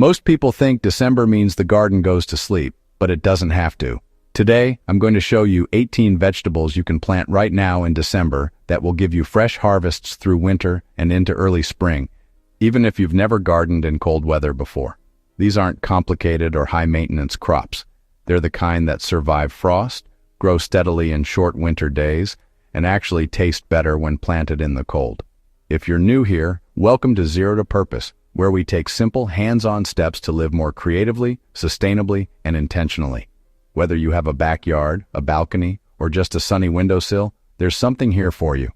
Most people think December means the garden goes to sleep, but it doesn't have to. Today, I'm going to show you 18 vegetables you can plant right now in December that will give you fresh harvests through winter and into early spring, even if you've never gardened in cold weather before. These aren't complicated or high-maintenance crops. They're the kind that survive frost, grow steadily in short winter days, and actually taste better when planted in the cold. If you're new here, welcome to Zero to Purpose, where we take simple, hands-on steps to live more creatively, sustainably, and intentionally. Whether you have a backyard, a balcony, or just a sunny windowsill, there's something here for you.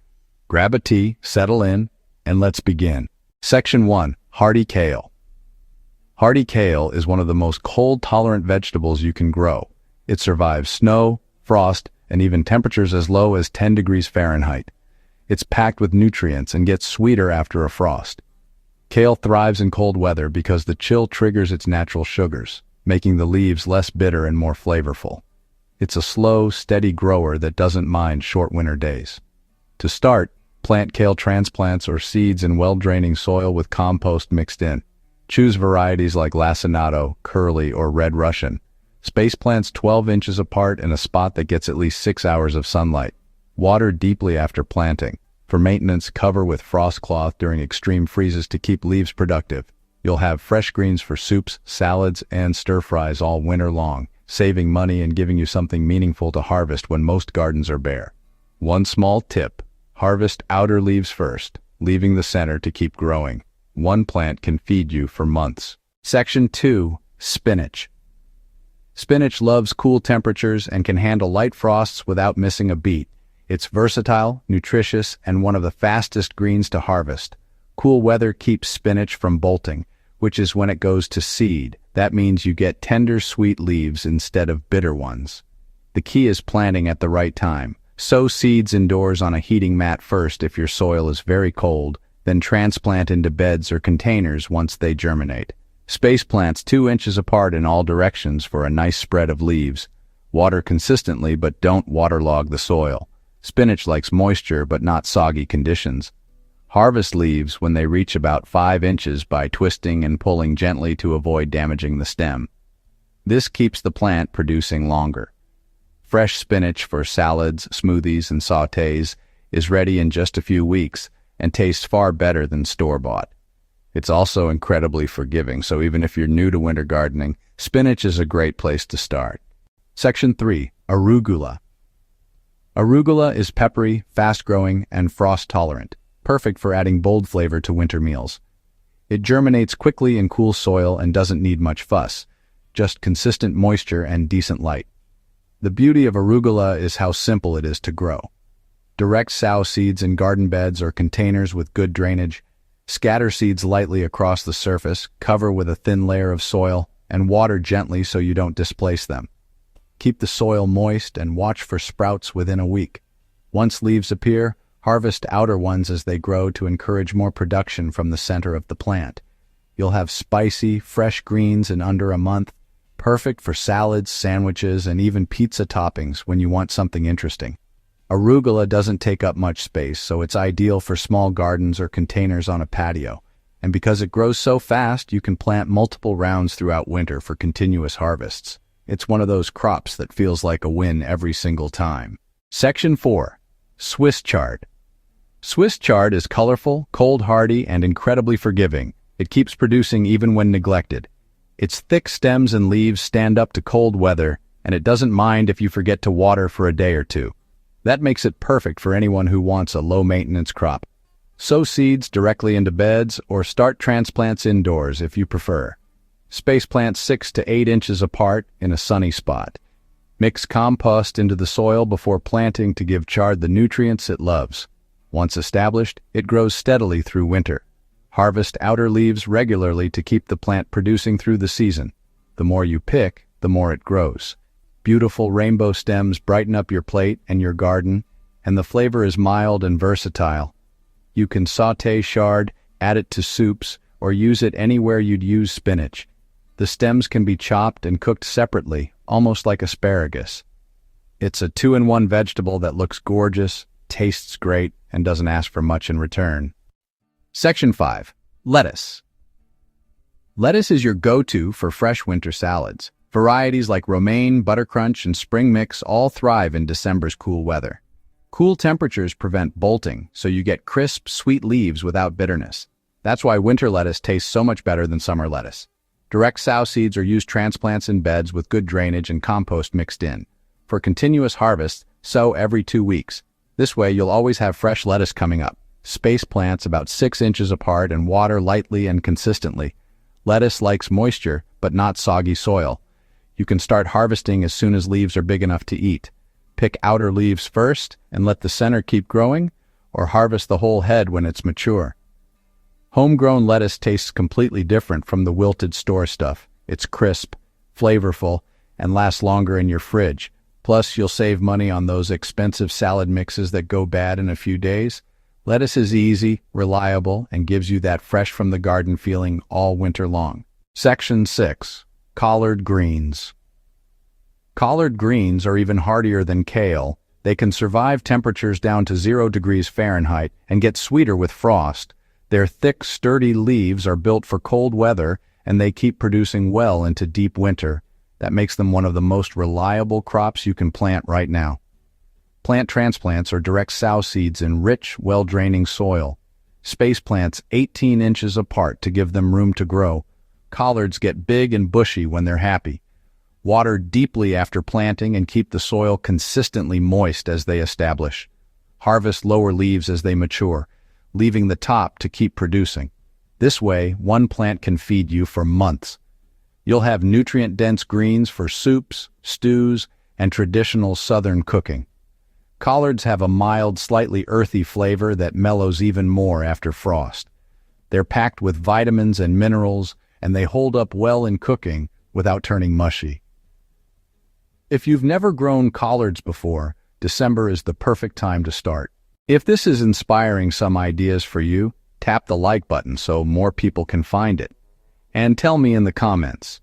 Grab a tea, settle in, and let's begin. Section 1. Hardy Kale. Hardy kale is one of the most cold-tolerant vegetables you can grow. It survives snow, frost, and even temperatures as low as 10 degrees Fahrenheit. It's packed with nutrients and gets sweeter after a frost. Kale thrives in cold weather because the chill triggers its natural sugars, making the leaves less bitter and more flavorful. It's a slow, steady grower that doesn't mind short winter days. To start, plant kale transplants or seeds in well-draining soil with compost mixed in. Choose varieties like lacinato, curly, or red Russian. Space plants 12 inches apart in a spot that gets at least 6 hours of sunlight. Water deeply after planting. For maintenance, cover with frost cloth during extreme freezes to keep leaves productive. You'll have fresh greens for soups, salads, and stir-fries all winter long, saving money and giving you something meaningful to harvest when most gardens are bare. One small tip: harvest outer leaves first, leaving the center to keep growing. One plant can feed you for months. Section 2. Spinach. Spinach loves cool temperatures and can handle light frosts without missing a beat. It's versatile, nutritious, and one of the fastest greens to harvest. Cool weather keeps spinach from bolting, which is when it goes to seed. That means you get tender, sweet leaves instead of bitter ones. The key is planting at the right time. Sow seeds indoors on a heating mat first if your soil is very cold, then transplant into beds or containers once they germinate. Space plants 2 inches apart in all directions for a nice spread of leaves. Water consistently, but don't waterlog the soil. Spinach likes moisture but not soggy conditions. Harvest leaves when they reach about 5 inches by twisting and pulling gently to avoid damaging the stem. This keeps the plant producing longer. Fresh spinach for salads, smoothies, and sautés is ready in just a few weeks and tastes far better than store-bought. It's also incredibly forgiving, so even if you're new to winter gardening, spinach is a great place to start. Section 3. Arugula. Arugula is peppery, fast-growing, and frost-tolerant, perfect for adding bold flavor to winter meals. It germinates quickly in cool soil and doesn't need much fuss, just consistent moisture and decent light. The beauty of arugula is how simple it is to grow. Direct sow seeds in garden beds or containers with good drainage. Scatter seeds lightly across the surface, cover with a thin layer of soil, and water gently so you don't displace them. Keep the soil moist and watch for sprouts within a week. Once leaves appear, harvest outer ones as they grow to encourage more production from the center of the plant. You'll have spicy, fresh greens in under a month, perfect for salads, sandwiches, and even pizza toppings when you want something interesting. Arugula doesn't take up much space, so it's ideal for small gardens or containers on a patio. And because it grows so fast, you can plant multiple rounds throughout winter for continuous harvests. It's one of those crops that feels like a win every single time. Section 4. Swiss chard. Swiss chard is colorful, cold-hardy, and incredibly forgiving. It keeps producing even when neglected. Its thick stems and leaves stand up to cold weather, and it doesn't mind if you forget to water for a day or two. That makes it perfect for anyone who wants a low-maintenance crop. Sow seeds directly into beds or start transplants indoors if you prefer. Space plant 6 to 8 inches apart in a sunny spot. Mix compost into the soil before planting to give chard the nutrients it loves. Once established, it grows steadily through winter. Harvest outer leaves regularly to keep the plant producing through the season. The more you pick, the more it grows. Beautiful rainbow stems brighten up your plate and your garden, and the flavor is mild and versatile. You can sauté chard, add it to soups, or use it anywhere you'd use spinach. The stems can be chopped and cooked separately, almost like asparagus. It's a two-in-one vegetable that looks gorgeous, tastes great, and doesn't ask for much in return. Section 5. Lettuce. Lettuce is your go-to for fresh winter salads. Varieties like romaine, buttercrunch, and spring mix all thrive in December's cool weather. Cool temperatures prevent bolting, so you get crisp, sweet leaves without bitterness. That's why winter lettuce tastes so much better than summer lettuce. Direct sow seeds or use transplants in beds with good drainage and compost mixed in. For continuous harvest, sow every 2 weeks. This way you'll always have fresh lettuce coming up. Space plants about 6 inches apart and water lightly and consistently. Lettuce likes moisture, but not soggy soil. You can start harvesting as soon as leaves are big enough to eat. Pick outer leaves first and let the center keep growing, or harvest the whole head when it's mature. Homegrown lettuce tastes completely different from the wilted store stuff. It's crisp, flavorful, and lasts longer in your fridge. Plus, you'll save money on those expensive salad mixes that go bad in a few days. Lettuce is easy, reliable, and gives you that fresh from the garden feeling all winter long. Section 6. Collard greens. Collard greens are even hardier than kale. They can survive temperatures down to 0 degrees Fahrenheit and get sweeter with frost. Their thick, sturdy leaves are built for cold weather, and they keep producing well into deep winter. That makes them one of the most reliable crops you can plant right now. Plant transplants or direct sow seeds in rich, well-draining soil. Space plants 18 inches apart to give them room to grow. Collards get big and bushy when they're happy. Water deeply after planting and keep the soil consistently moist as they establish. Harvest lower leaves as they mature, leaving the top to keep producing. This way, one plant can feed you for months. You'll have nutrient-dense greens for soups, stews, and traditional southern cooking. Collards have a mild, slightly earthy flavor that mellows even more after frost. They're packed with vitamins and minerals, and they hold up well in cooking without turning mushy. If you've never grown collards before, December is the perfect time to start. If this is inspiring some ideas for you, tap the like button so more people can find it. And tell me in the comments,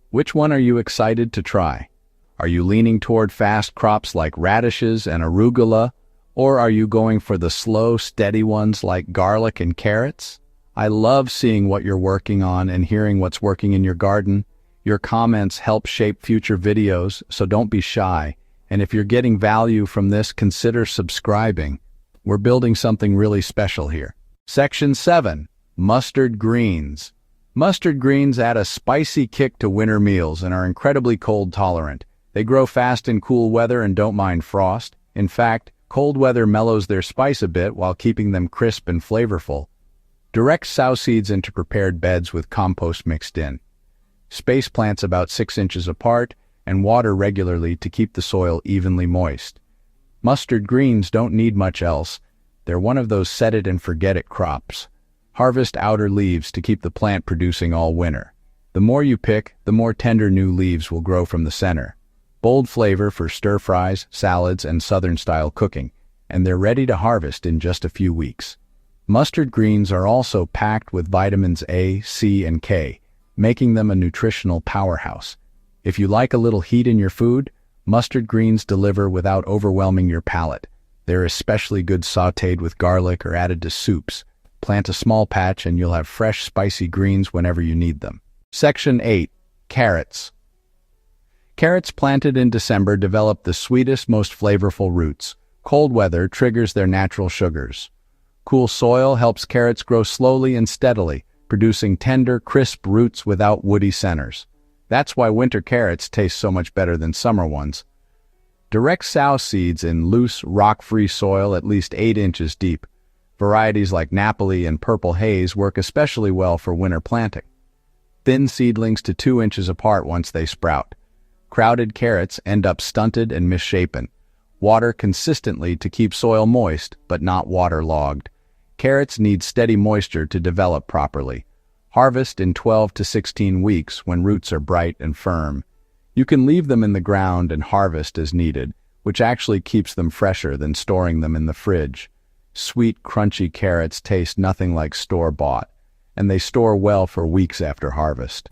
which one are you excited to try? Are you leaning toward fast crops like radishes and arugula, or are you going for the slow, steady ones like garlic and carrots? I love seeing what you're working on and hearing what's working in your garden. Your comments help shape future videos, so don't be shy. And if you're getting value from this, consider subscribing. We're building something really special here. Section 7. Mustard greens. Mustard greens add a spicy kick to winter meals and are incredibly cold tolerant. They grow fast in cool weather and don't mind frost. In fact, cold weather mellows their spice a bit while keeping them crisp and flavorful. Direct sow seeds into prepared beds with compost mixed in. Space plants about 6 inches apart and water regularly to keep the soil evenly moist. Mustard greens don't need much else. They're one of those set-it-and-forget-it crops. Harvest outer leaves to keep the plant producing all winter. The more you pick, the more tender new leaves will grow from the center. Bold flavor for stir-fries, salads, and southern-style cooking, and they're ready to harvest in just a few weeks. Mustard greens are also packed with vitamins A, C, and K, making them a nutritional powerhouse. If you like a little heat in your food, mustard greens deliver without overwhelming your palate. They're especially good sautéed with garlic or added to soups. Plant a small patch and you'll have fresh, spicy greens whenever you need them. Section 8. Carrots. Carrots planted in December develop the sweetest, most flavorful roots. Cold weather triggers their natural sugars. Cool soil helps carrots grow slowly and steadily, producing tender, crisp roots without woody centers. That's why winter carrots taste so much better than summer ones. Direct sow seeds in loose, rock-free soil at least 8 inches deep. Varieties like Napoli and Purple Haze work especially well for winter planting. Thin seedlings to 2 inches apart once they sprout. Crowded carrots end up stunted and misshapen. Water consistently to keep soil moist, but not waterlogged. Carrots need steady moisture to develop properly. Harvest in 12 to 16 weeks when roots are bright and firm. You can leave them in the ground and harvest as needed, which actually keeps them fresher than storing them in the fridge. Sweet, crunchy carrots taste nothing like store-bought, and they store well for weeks after harvest.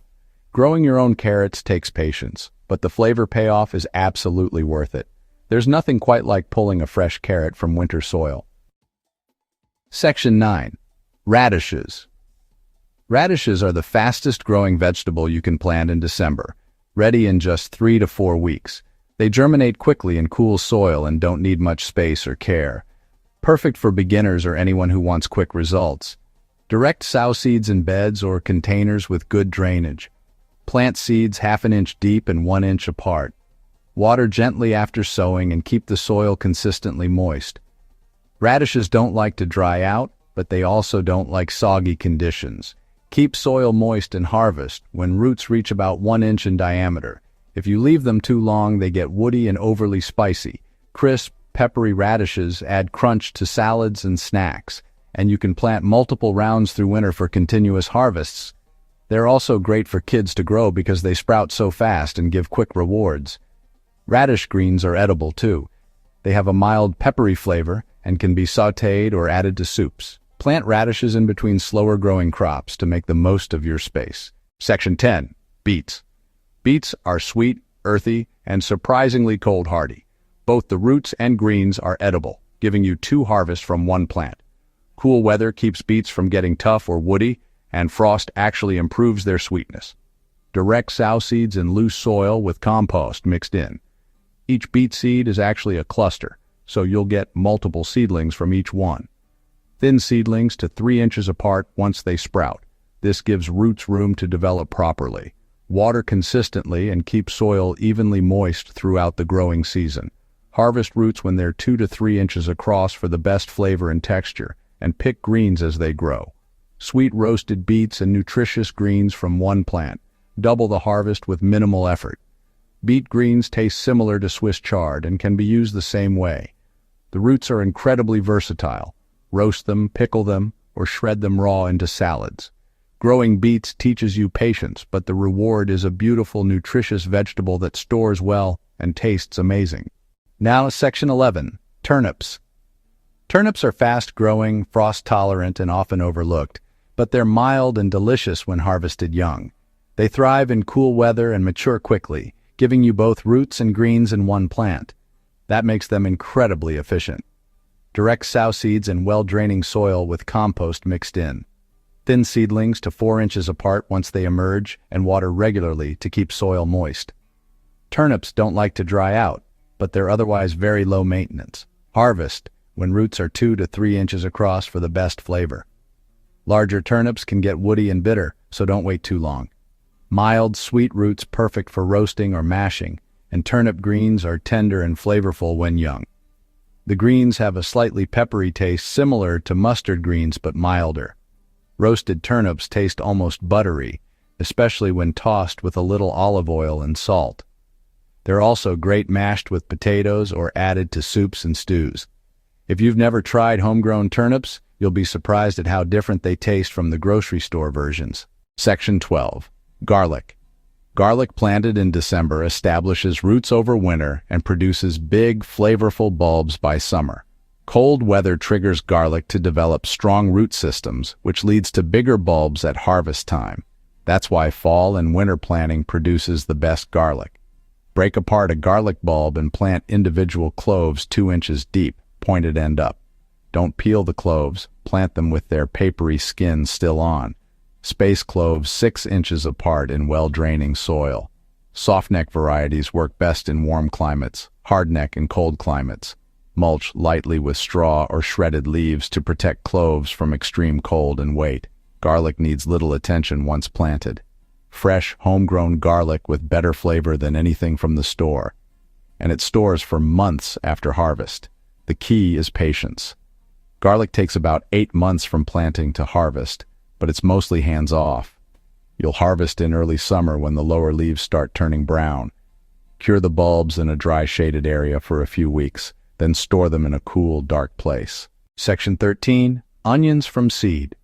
Growing your own carrots takes patience, but the flavor payoff is absolutely worth it. There's nothing quite like pulling a fresh carrot from winter soil. Section 9. Radishes. Radishes are the fastest growing vegetable you can plant in December, ready in just 3 to 4 weeks. They germinate quickly in cool soil and don't need much space or care. Perfect for beginners or anyone who wants quick results. Direct sow seeds in beds or containers with good drainage. Plant seeds 1/2 inch deep and 1 inch apart. Water gently after sowing and keep the soil consistently moist. Radishes don't like to dry out, but they also don't like soggy conditions. Keep soil moist and harvest when roots reach about 1 inch in diameter. If you leave them too long, they get woody and overly spicy. Crisp, peppery radishes add crunch to salads and snacks, and you can plant multiple rounds through winter for continuous harvests. They're also great for kids to grow because they sprout so fast and give quick rewards. Radish greens are edible too. They have a mild peppery flavor and can be sautéed or added to soups. Plant radishes in between slower-growing crops to make the most of your space. Section 10. Beets. Beets are sweet, earthy, and surprisingly cold-hardy. Both the roots and greens are edible, giving you 2 harvests from 1 plant. Cool weather keeps beets from getting tough or woody, and frost actually improves their sweetness. Direct sow seeds in loose soil with compost mixed in. Each beet seed is actually a cluster, so you'll get multiple seedlings from each one. Thin seedlings to 3 inches apart once they sprout. This gives roots room to develop properly. Water consistently and keep soil evenly moist throughout the growing season. Harvest roots when they're 2 to 3 inches across for the best flavor and texture, and pick greens as they grow. Sweet roasted beets and nutritious greens from 1 plant. Double the harvest with minimal effort. Beet greens taste similar to Swiss chard and can be used the same way. The roots are incredibly versatile. Roast them, pickle them, or shred them raw into salads. Growing beets teaches you patience, but the reward is a beautiful, nutritious vegetable that stores well and tastes amazing. Now, Section 11. Turnips. Turnips are fast-growing, frost-tolerant, and often overlooked, but they're mild and delicious when harvested young. They thrive in cool weather and mature quickly, giving you both roots and greens in 1 plant. That makes them incredibly efficient. Direct sow seeds in well-draining soil with compost mixed in. Thin seedlings to 4 inches apart once they emerge, and water regularly to keep soil moist. Turnips don't like to dry out, but they're otherwise very low maintenance. Harvest when roots are 2 to 3 inches across for the best flavor. Larger turnips can get woody and bitter, so don't wait too long. Mild, sweet roots perfect for roasting or mashing, and turnip greens are tender and flavorful when young. The greens have a slightly peppery taste similar to mustard greens but milder. Roasted turnips taste almost buttery, especially when tossed with a little olive oil and salt. They're also great mashed with potatoes or added to soups and stews. If you've never tried homegrown turnips, you'll be surprised at how different they taste from the grocery store versions. Section 12. Garlic. Garlic planted in December establishes roots over winter and produces big, flavorful bulbs by summer. Cold weather triggers garlic to develop strong root systems, which leads to bigger bulbs at harvest time. That's why fall and winter planting produces the best garlic. Break apart a garlic bulb and plant individual cloves 2 inches deep, pointed end up. Don't peel the cloves, plant them with their papery skin still on. Space cloves 6 inches apart in well-draining soil. Softneck varieties work best in warm climates, hardneck in cold climates. Mulch lightly with straw or shredded leaves to protect cloves from extreme cold and weight. Garlic needs little attention once planted. Fresh, homegrown garlic with better flavor than anything from the store. And it stores for months after harvest. The key is patience. Garlic takes about 8 months from planting to harvest, but it's mostly hands-off. You'll harvest in early summer when the lower leaves start turning brown. Cure the bulbs in a dry shaded area for a few weeks, then store them in a cool, dark place. Section 13. Onions from seed.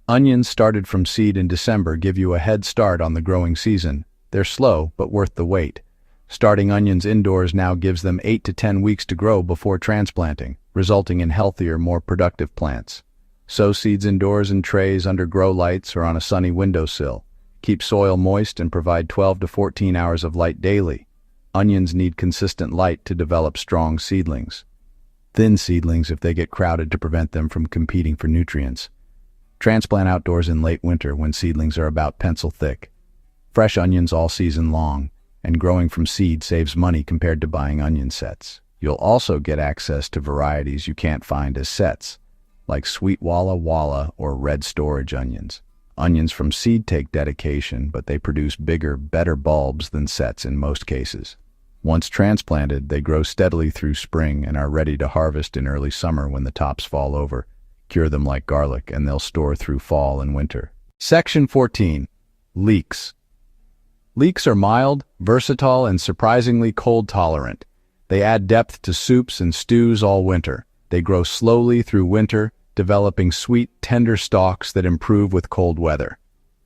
Onions started from seed in December give you a head start on the growing season. They're slow, but worth the wait. Starting onions indoors now gives them 8 to 10 weeks to grow before transplanting, resulting in healthier, more productive plants. Sow seeds indoors in trays under grow lights or on a sunny windowsill. Keep soil moist and provide 12 to 14 hours of light daily. Onions need consistent light to develop strong seedlings. Thin seedlings if they get crowded to prevent them from competing for nutrients. Transplant outdoors in late winter when seedlings are about pencil thick. Fresh onions all season long, and growing from seed saves money compared to buying onion sets. You'll also get access to varieties you can't find as sets, like sweet Walla Walla or red storage onions. Onions from seed take dedication, but they produce bigger, better bulbs than sets in most cases. Once transplanted, they grow steadily through spring and are ready to harvest in early summer when the tops fall over. Cure them like garlic, and they'll store through fall and winter. Section 14. Leeks. Leeks are mild, versatile, and surprisingly cold tolerant. They add depth to soups and stews all winter. They grow slowly through winter, developing sweet, tender stalks that improve with cold weather.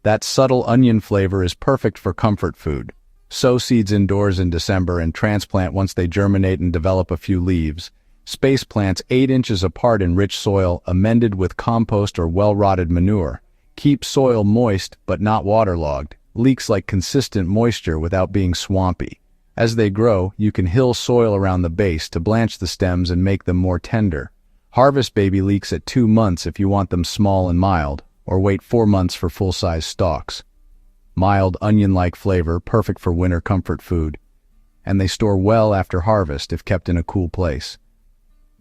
That subtle onion flavor is perfect for comfort food. Sow seeds indoors in December and transplant once they germinate and develop a few leaves. Space plants 8 inches apart in rich soil, amended with compost or well-rotted manure. Keep soil moist but not waterlogged. Leeks like consistent moisture without being swampy. As they grow, you can hill soil around the base to blanch the stems and make them more tender. Harvest baby leeks at 2 months if you want them small and mild, or wait 4 months for full-size stalks. Mild, onion-like flavor, perfect for winter comfort food. And they store well after harvest if kept in a cool place.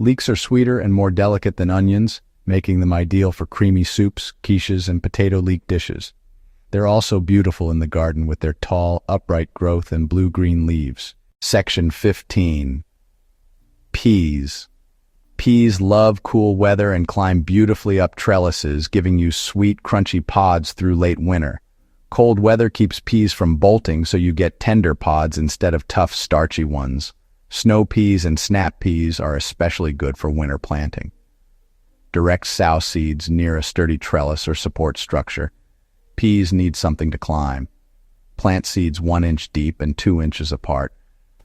Leeks are sweeter and more delicate than onions, making them ideal for creamy soups, quiches, and potato leek dishes. They're also beautiful in the garden with their tall, upright growth and blue-green leaves. Section 15. Peas. Peas love cool weather and climb beautifully up trellises, giving you sweet, crunchy pods through late winter. Cold weather keeps peas from bolting, so you get tender pods instead of tough, starchy ones. Snow peas and snap peas are especially good for winter planting. Direct sow seeds near a sturdy trellis or support structure. Peas need something to climb. Plant seeds 1 inch deep and 2 inches apart,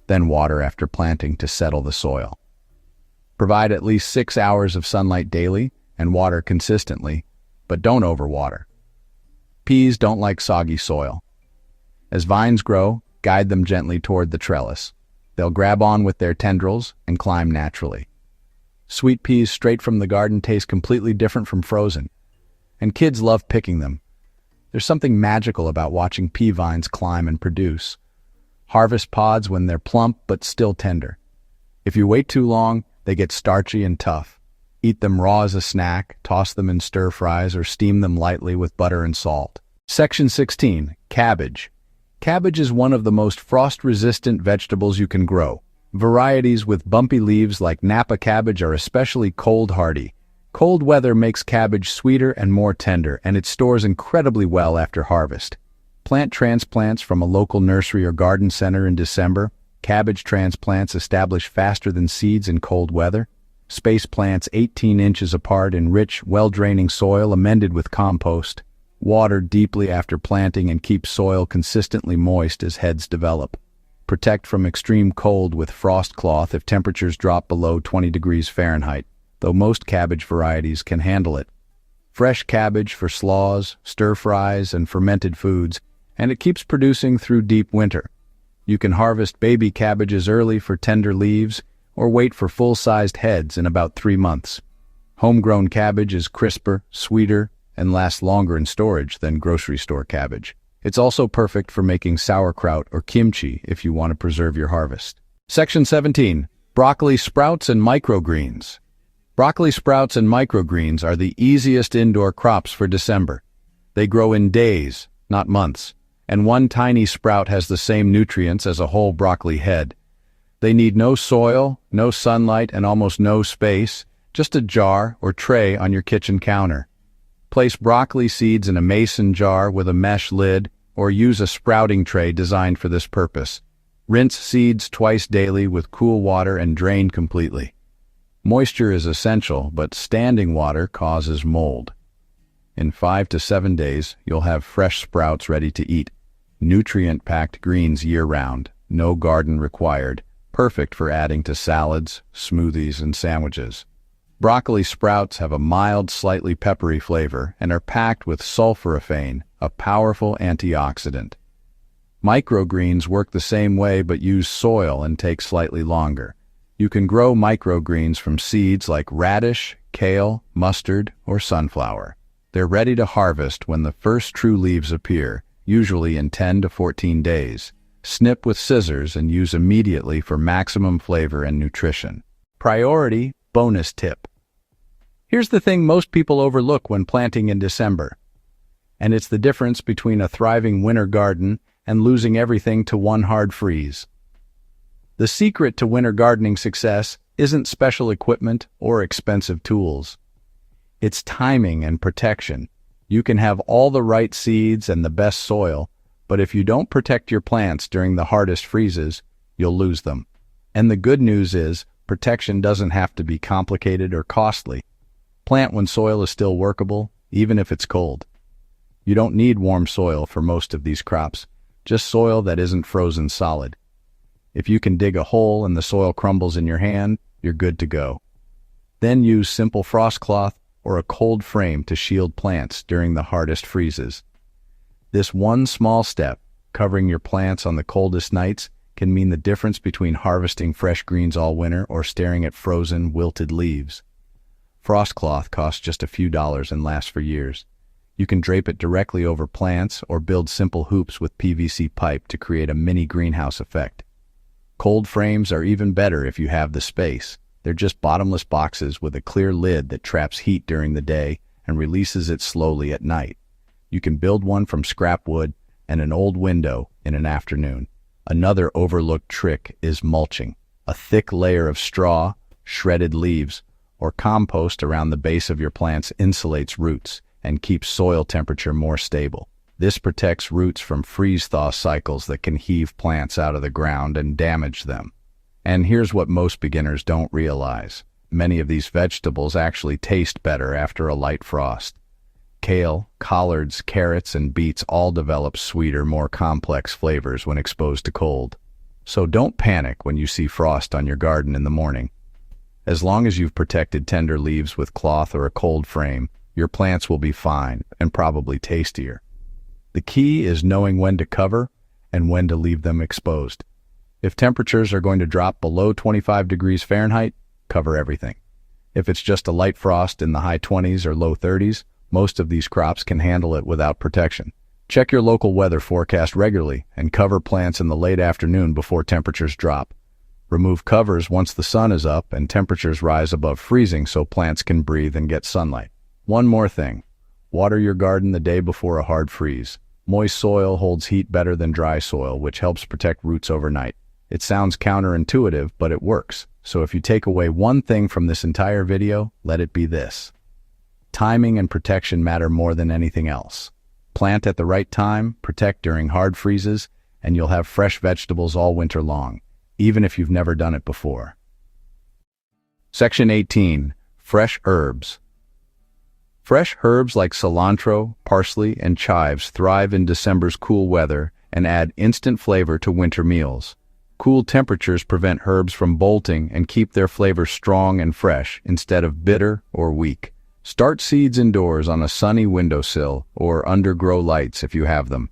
then water after planting to settle the soil. Provide at least 6 hours of sunlight daily and water consistently, but don't overwater. Peas don't like soggy soil. As vines grow, guide them gently toward the trellis. They'll grab on with their tendrils and climb naturally. Sweet peas straight from the garden taste completely different from frozen, and kids love picking them. There's something magical about watching pea vines climb and produce. Harvest pods when they're plump but still tender. If you wait too long, they get starchy and tough. Eat them raw as a snack, toss them in stir fries, or steam them lightly with butter and salt. Section 16. Cabbage. Cabbage is one of the most frost-resistant vegetables you can grow. Varieties with bumpy leaves like Napa cabbage are especially cold-hardy. Cold weather makes cabbage sweeter and more tender, and it stores incredibly well after harvest. Plant transplants from a local nursery or garden center in December. Cabbage transplants establish faster than seeds in cold weather. Space plants 18 inches apart in rich, well-draining soil amended with compost. Water deeply after planting and keep soil consistently moist as heads develop. Protect from extreme cold with frost cloth if temperatures drop below 20 degrees Fahrenheit, though most cabbage varieties can handle it. Fresh cabbage for slaws, stir-fries, and fermented foods, and it keeps producing through deep winter. You can harvest baby cabbages early for tender leaves, or wait for full-sized heads in about 3 months. Homegrown cabbage is crisper, sweeter, and lasts longer in storage than grocery store cabbage. It's also perfect for making sauerkraut or kimchi if you want to preserve your harvest. Section 17. Broccoli sprouts and microgreens. Broccoli sprouts and microgreens are the easiest indoor crops for December. They grow in days, not months, and one tiny sprout has the same nutrients as a whole broccoli head. They need no soil, no sunlight, and almost no space, just a jar or tray on your kitchen counter. Place broccoli seeds in a mason jar with a mesh lid, or use a sprouting tray designed for this purpose. Rinse seeds twice daily with cool water and drain completely. Moisture is essential, but standing water causes mold. In 5 to 7 days, you'll have fresh sprouts ready to eat. Nutrient-packed greens year-round, no garden required, perfect for adding to salads, smoothies, and sandwiches. Broccoli sprouts have a mild, slightly peppery flavor and are packed with sulforaphane, a powerful antioxidant. Microgreens work the same way but use soil and take slightly longer. You can grow microgreens from seeds like radish, kale, mustard, or sunflower. They're ready to harvest when the first true leaves appear, usually in 10 to 14 days. Snip with scissors and use immediately for maximum flavor and nutrition. Priority bonus tip. Here's the thing most people overlook when planting in December. And it's the difference between a thriving winter garden and losing everything to one hard freeze. The secret to winter gardening success isn't special equipment or expensive tools. It's timing and protection. You can have all the right seeds and the best soil, but if you don't protect your plants during the hardest freezes, you'll lose them. And the good news is, protection doesn't have to be complicated or costly. Plant when soil is still workable, even if it's cold. You don't need warm soil for most of these crops, just soil that isn't frozen solid. If you can dig a hole and the soil crumbles in your hand, you're good to go. Then use simple frost cloth or a cold frame to shield plants during the hardest freezes. This one small step, covering your plants on the coldest nights, can mean the difference between harvesting fresh greens all winter or staring at frozen, wilted leaves. Frost cloth costs just a few dollars and lasts for years. You can drape it directly over plants or build simple hoops with PVC pipe to create a mini greenhouse effect. Cold frames are even better if you have the space. They're just bottomless boxes with a clear lid that traps heat during the day and releases it slowly at night. You can build one from scrap wood and an old window in an afternoon. Another overlooked trick is mulching. A thick layer of straw, shredded leaves, or compost around the base of your plants insulates roots and keeps soil temperature more stable. This protects roots from freeze-thaw cycles that can heave plants out of the ground and damage them. And here's what most beginners don't realize. Many of these vegetables actually taste better after a light frost. Kale, collards, carrots, and beets all develop sweeter, more complex flavors when exposed to cold. So don't panic when you see frost on your garden in the morning. As long as you've protected tender leaves with cloth or a cold frame, your plants will be fine and probably tastier. The key is knowing when to cover and when to leave them exposed. If temperatures are going to drop below 25 degrees Fahrenheit, cover everything. If it's just a light frost in the high 20s or low 30s, most of these crops can handle it without protection. Check your local weather forecast regularly and cover plants in the late afternoon before temperatures drop. Remove covers once the sun is up and temperatures rise above freezing so plants can breathe and get sunlight. One more thing. Water your garden the day before a hard freeze. Moist soil holds heat better than dry soil, which helps protect roots overnight. It sounds counterintuitive, but it works. So if you take away one thing from this entire video, let it be this. Timing and protection matter more than anything else. Plant at the right time, protect during hard freezes, and you'll have fresh vegetables all winter long, even if you've never done it before. Section 18. Fresh herbs. Fresh herbs like cilantro, parsley, and chives thrive in December's cool weather and add instant flavor to winter meals. Cool temperatures prevent herbs from bolting and keep their flavor strong and fresh instead of bitter or weak. Start seeds indoors on a sunny windowsill or under grow lights if you have them.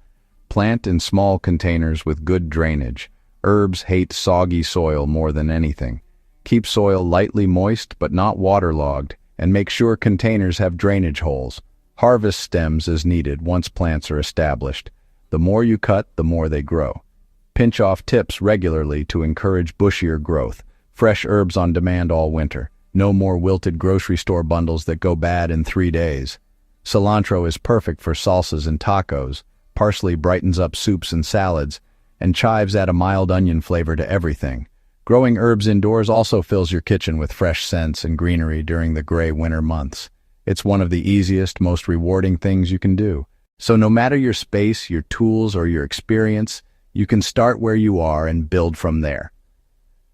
Plant in small containers with good drainage. Herbs hate soggy soil more than anything. Keep soil lightly moist but not waterlogged, and make sure containers have drainage holes. Harvest stems as needed once plants are established. The more you cut, the more they grow. Pinch off tips regularly to encourage bushier growth. Fresh herbs on demand all winter. No more wilted grocery store bundles that go bad in 3 days. Cilantro is perfect for salsas and tacos. Parsley brightens up soups and salads, and chives add a mild onion flavor to everything. Growing herbs indoors also fills your kitchen with fresh scents and greenery during the gray winter months. It's one of the easiest, most rewarding things you can do. So no matter your space, your tools, or your experience, you can start where you are and build from there.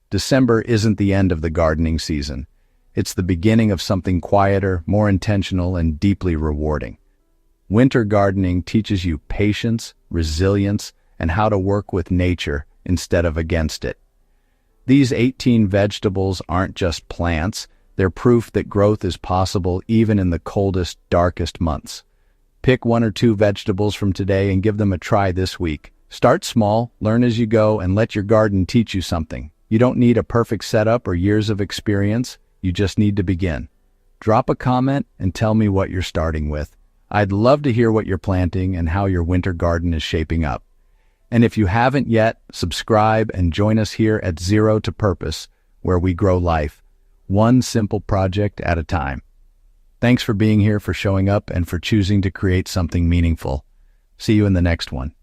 December isn't the end of the gardening season. It's the beginning of something quieter, more intentional, and deeply rewarding. Winter gardening teaches you patience, resilience, and how to work with nature instead of against it. These 18 vegetables aren't just plants, they're proof that growth is possible even in the coldest, darkest months. Pick 1 or 2 vegetables from today and give them a try this week. Start small, learn as you go, and let your garden teach you something. You don't need a perfect setup or years of experience, you just need to begin. Drop a comment and tell me what you're starting with. I'd love to hear what you're planting and how your winter garden is shaping up. And if you haven't yet, subscribe and join us here at Zero to Purpose, where we grow life, one simple project at a time. Thanks for being here, for showing up, and for choosing to create something meaningful. See you in the next one.